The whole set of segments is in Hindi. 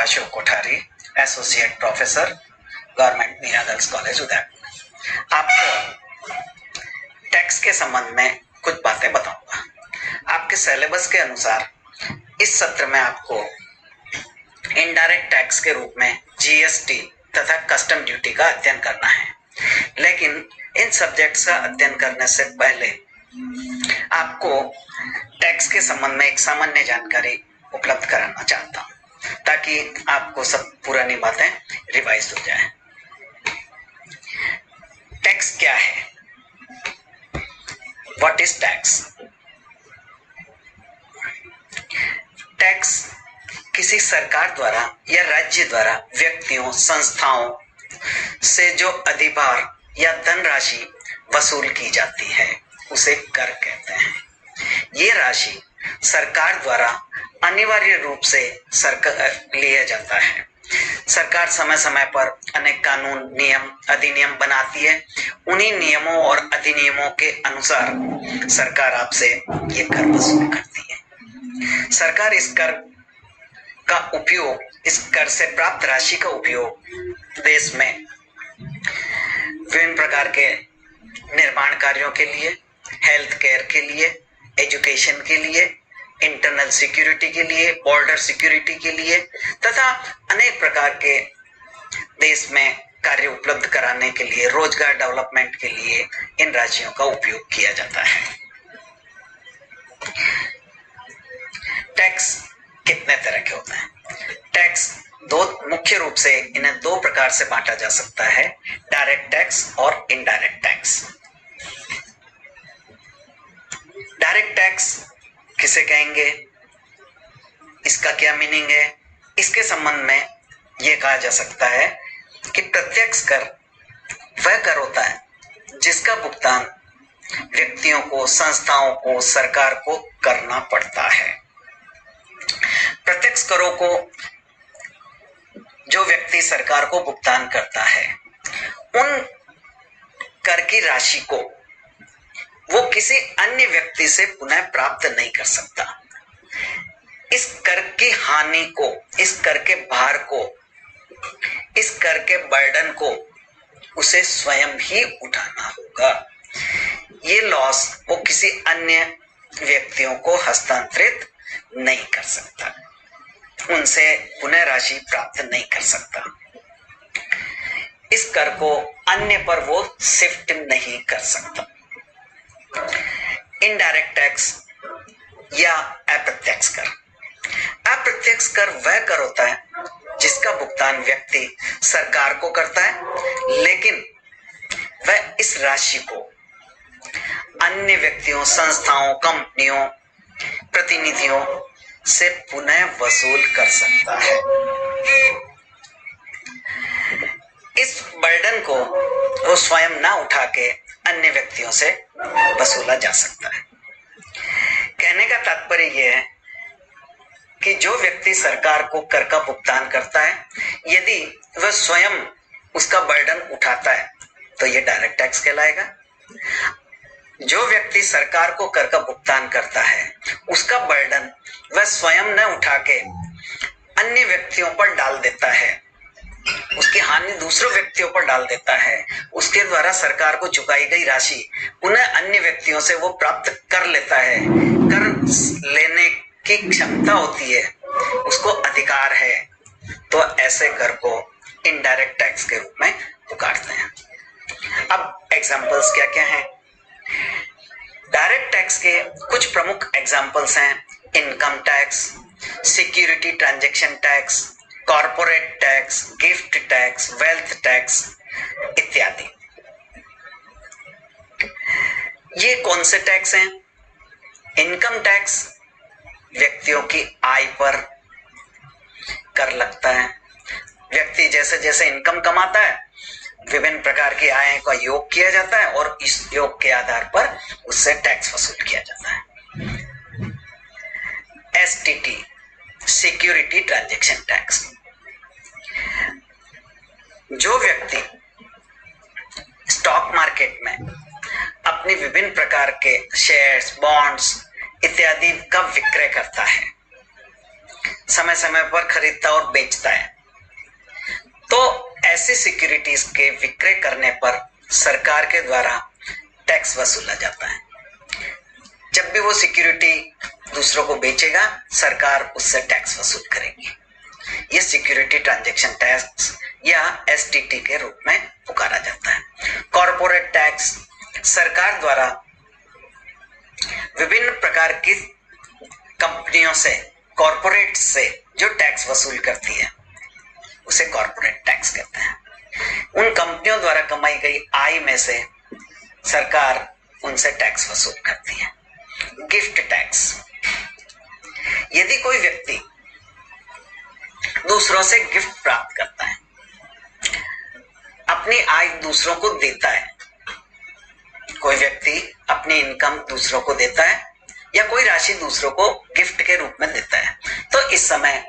Ashok Kothari, associate professor, government Meera girls college Udaipur. आपको टैक्स के संबंध में कुछ बातें बताऊंगा। आपके सिलेबस के अनुसार इस सत्र में आपको इनडायरेक्ट टैक्स के रूप में जीएसटी तथा कस्टम ड्यूटी का अध्ययन करना है, लेकिन इन सब्जेक्ट्स का अध्ययन करने से पहले आपको टैक्स के संबंध में एक सामान्य जानकारी उपलब्ध कराना चाहता हूं, ताकि आपको सब पुरानी बातें रिवाइज हो जाए। टैक्स क्या है? What is tax? टैक्स किसी सरकार द्वारा या राज्य द्वारा व्यक्तियों, संस्थाओं से जो अधिभार या धनराशि वसूल की जाती है उसे कर कहते हैं। ये राशि सरकार द्वारा अनिवार्य रूप से लिया जाता है। सरकार समय समय पर अनेक कानून, नियम, अधिनियम बनाती है। उन्हीं नियमों और अधिनियमों के अनुसार सरकार आपसे ये कर वसूल करती है। सरकार इस कर का उपयोग, इस कर से प्राप्त राशि का उपयोग देश में विभिन्न प्रकार के निर्माण कार्यों के लिए, हेल्थ केयर के लिए, एजुकेशन के लिए, इंटरनल सिक्योरिटी के लिए, बॉर्डर सिक्योरिटी के लिए तथा अनेक प्रकार के देश में कार्य उपलब्ध कराने के लिए, रोजगार डेवलपमेंट के लिए इन राशियों का उपयोग किया जाता है। टैक्स कितने तरह के होते हैं? टैक्स मुख्य रूप से इन्हें दो प्रकार से बांटा जा सकता है, डायरेक्ट टैक्स और इनडायरेक्ट टैक्स। डायरेक्ट टैक्स किसे कहेंगे, इसका क्या मीनिंग है? इसके संबंध में यह कहा जा सकता है कि प्रत्यक्ष कर वह कर होता है जिसका भुगतान व्यक्तियों को, संस्थाओं को, सरकार को करना पड़ता है। प्रत्यक्ष करों को जो व्यक्ति सरकार को भुगतान करता है, उन कर की राशि को वो किसी अन्य व्यक्ति से पुनः प्राप्त नहीं कर सकता। इस कर की हानि को, इस कर के भार को, इस कर के बर्डन को उसे स्वयं ही उठाना होगा। ये लॉस वो किसी अन्य व्यक्तियों को हस्तांतरित नहीं कर सकता, उनसे पुनः राशि प्राप्त नहीं कर सकता। इस कर को अन्य पर वो शिफ्ट नहीं कर सकता। इनडायरेक्ट टैक्स या अप्रत्यक्ष कर। अप्रत्यक्ष कर वह कर होता है जिसका भुगतान व्यक्ति सरकार को करता है, लेकिन वह इस राशि को अन्य व्यक्तियों, संस्थाओं, कंपनियों, प्रतिनिधियों से पुनः वसूल कर सकता है। इस बर्डन को वो स्वयं ना उठा के अन्य व्यक्तियों से वसूला जा सकता है। कहने का तात्पर्य यह है कि जो व्यक्ति सरकार को कर का भुगतान करता है, यदि वह स्वयं उसका बर्डन उठाता है तो यह डायरेक्ट टैक्स कहलाएगा। जो व्यक्ति सरकार को कर का भुगतान करता है, उसका बर्डन वह स्वयं न उठा के अन्य व्यक्तियों पर डाल देता है, उसकी हानि दूसरों व्यक्तियों पर डाल देता है, उसके द्वारा सरकार को चुकाई गई राशि पुनः अन्य व्यक्तियों से वो प्राप्त कर लेता है। कर लेने की क्षमता होती है, उसको अधिकार है, तो ऐसे कर को इनडायरेक्ट टैक्स के रूप में पुकारते हैं। अब एग्जांपल्स क्या क्या हैं? डायरेक्ट टैक्स के कुछ प्रमुख एग्जांपल्स हैं income tax, security transaction tax, corporate tax, gift tax, wealth tax इत्यादि। ये कौन से टैक्स हैं? इनकम टैक्स व्यक्तियों की आय पर कर लगता है। व्यक्ति जैसे जैसे इनकम कमाता है, विभिन्न प्रकार की आय का योग किया जाता है और इस योग के आधार पर उससे टैक्स वसूल किया जाता है। STT, security transaction tax. जो व्यक्ति स्टॉक मार्केट में अपनी विभिन्न प्रकार के शेयर्स, बॉन्ड्स इत्यादि का विक्रय करता है, समय समय पर खरीदता और बेचता है, तो ऐसी सिक्योरिटीज के विक्रय करने पर सरकार के द्वारा टैक्स वसूला जाता है। जब भी वो सिक्योरिटी दूसरों को बेचेगा, सरकार उससे टैक्स वसूल करेगी। ये सिक्योरिटी ट्रांजैक्शन टैक्स या एसटीटी के रूप में पुकारा जाता है। कॉरपोरेट टैक्स सरकार द्वारा विभिन्न प्रकार की कंपनियों से, कॉरपोरेट से जो टैक्स वसूल करती है उसे कॉरपोरेट टैक्स कहते हैं। उन कंपनियों द्वारा कमाई गई आय में से सरकार उनसे टैक्स वसूल करती है। गिफ्ट टैक्स, यदि कोई व्यक्ति दूसरों से गिफ्ट प्राप्त करता है, अपनी आय दूसरों को देता है, कोई व्यक्ति अपनी इनकम दूसरों को देता है या कोई राशि दूसरों को गिफ्ट के रूप में देता है, तो इस समय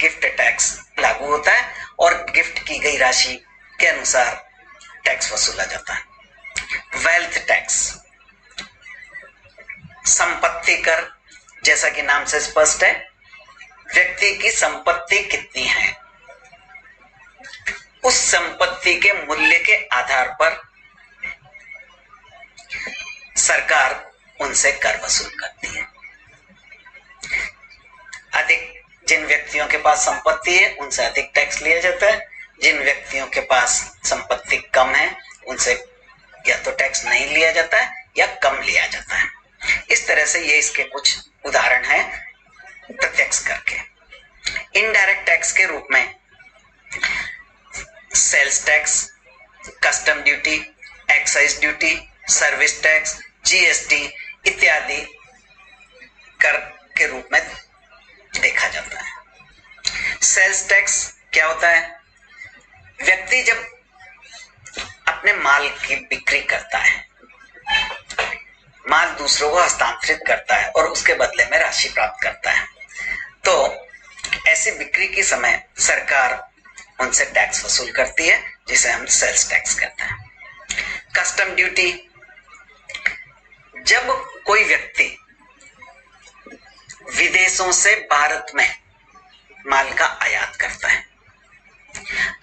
गिफ्ट टैक्स लागू होता है और गिफ्ट की गई राशि के अनुसार टैक्स वसूला जाता है। वेल्थ टैक्स, संपत्ति कर, जैसा कि नाम से स्पष्ट है, व्यक्ति की संपत्ति कितनी है उस संपत्ति के मूल्य के आधार पर सरकार उनसे कर वसूल करती है। अधिक जिन व्यक्तियों के पास संपत्ति है उनसे अधिक टैक्स लिया जाता है, जिन व्यक्तियों के पास संपत्ति कम है उनसे या तो टैक्स नहीं लिया जाता है या कम लिया जाता है। इस तरह से ये इसके कुछ उदाहरण हैं प्रत्यक्ष करके। इनडायरेक्ट टैक्स के रूप में sales tax, custom duty, excise duty, service tax, GST इत्यादि कर के रूप में देखा जाता है। सेल्स टैक्स क्या होता है? व्यक्ति जब अपने माल की बिक्री करता है, माल दूसरों को हस्तांतरित करता है और उसके बदले में राशि प्राप्त करता है, तो ऐसी बिक्री के समय सरकार उनसे टैक्स वसूल करती है, जिसे हम सेल्स टैक्स कहते हैं। कस्टम ड्यूटी, जब कोई व्यक्ति विदेशों से भारत में माल का आयात करता है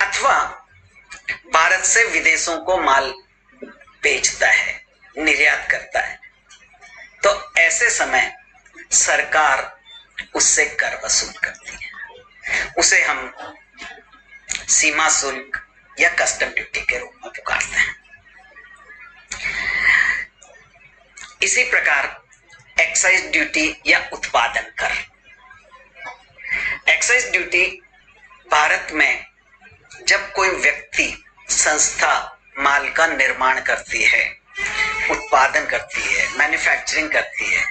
अथवा भारत से विदेशों को माल बेचता है, निर्यात करता है, तो ऐसे समय सरकार उससे कर वसूल करती है। उसे हम सीमा शुल्क या कस्टम ड्यूटी के रूप में पुकारते हैं। इसी प्रकार एक्साइज ड्यूटी या उत्पादन कर, एक्साइज ड्यूटी भारत में जब कोई व्यक्ति, संस्था माल का निर्माण करती है, उत्पादन करती है, मैन्युफैक्चरिंग करती है,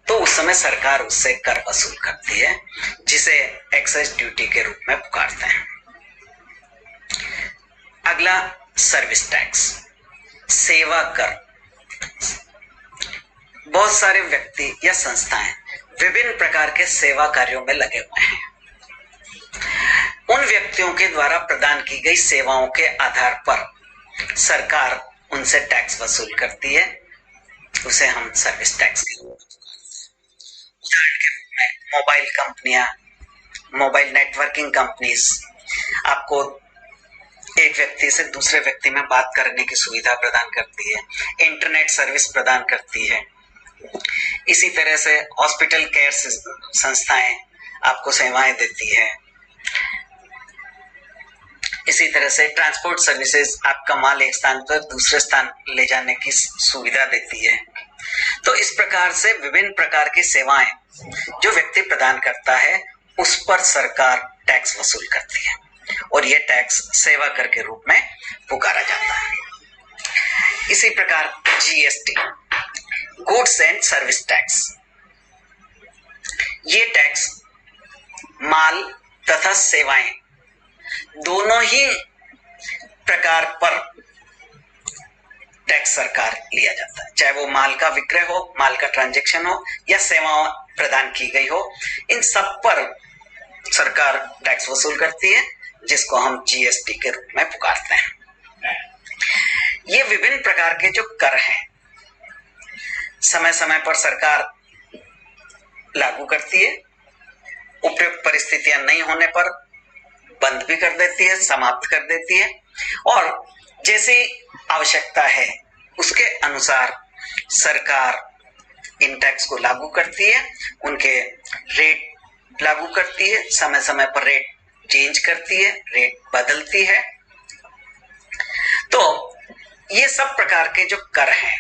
तो उस समय सरकार उससे कर वसूल करती है, जिसे एक्साइज ड्यूटी के रूप में पुकारते हैं। अगला सर्विस टैक्स, सेवा कर। बहुत सारे व्यक्ति या संस्थाएं विभिन्न प्रकार के सेवा कार्यों में लगे हुए हैं। उन व्यक्तियों के द्वारा प्रदान की गई सेवाओं के आधार पर सरकार उनसे टैक्स वसूल करती है, उसे हम सर्विस टैक्स के रूप में। उदाहरण के रूप में मोबाइल कंपनियां, मोबाइल नेटवर्किंग कंपनीज आपको एक व्यक्ति से दूसरे व्यक्ति में बात करने की सुविधा प्रदान करती है, इंटरनेट सर्विस प्रदान करती है। इसी तरह से हॉस्पिटल केयर संस्थाएं आपको सेवाएं देती है। इसी तरह से ट्रांसपोर्ट सर्विसेज आपका माल एक स्थान पर दूसरे स्थान ले जाने की सुविधा देती है। तो इस प्रकार से विभिन्न प्रकार की सेवाएं जो व्यक्ति प्रदान करता है उस पर सरकार टैक्स वसूल करती है और यह टैक्स सेवा कर के रूप में पुकारा जाता है। इसी प्रकार GST, goods and service tax, ये टैक्स माल तथा सेवाएं दोनों ही प्रकार पर टैक्स सरकार लिया जाता है, चाहे वो माल का विक्रय हो, माल का ट्रांजैक्शन हो या सेवाएं प्रदान की गई हो, इन सब पर सरकार टैक्स वसूल करती है, जिसको हम जीएसटी के रूप में पुकारते हैं। ये विभिन्न प्रकार के जो कर हैं समय समय पर सरकार लागू करती है उपयुक्त परिस्थितियां नहीं होने पर बंद भी कर देती है, समाप्त कर देती है, और जैसी आवश्यकता है उसके अनुसार सरकार इन टैक्स को लागू करती है, उनके रेट लागू करती है, समय समय पर रेट चेंज करती है, रेट बदलती है। तो ये सब प्रकार के जो कर हैं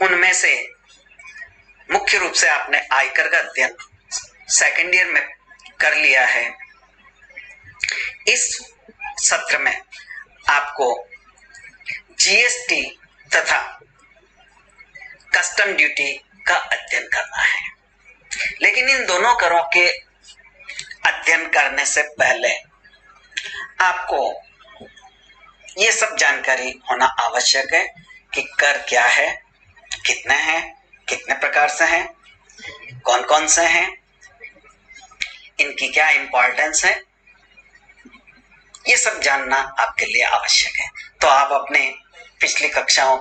उनमें से मुख्य रूप से आपने आयकर का अध्ययन सेकेंड ईयर में कर लिया है। इस सत्र में आपको जीएसटी तथा कस्टम ड्यूटी का अध्ययन करना है, लेकिन इन दोनों करों के अध्ययन करने से पहले आपको ये सब जानकारी होना आवश्यक है कि कर क्या है, कितने हैं, कितने प्रकार से हैं, कौन कौन से हैं, इनकी क्या इंपॉर्टेंस है, ये सब जानना आपके लिए आवश्यक है। तो आप अपने पिछली कक्षाओं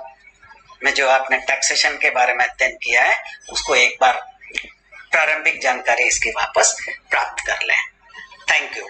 में जो आपने टैक्सेशन के बारे में अध्ययन किया है उसको एक बार प्रारंभिक जानकारी इसकी वापस प्राप्त कर लें। Thank you.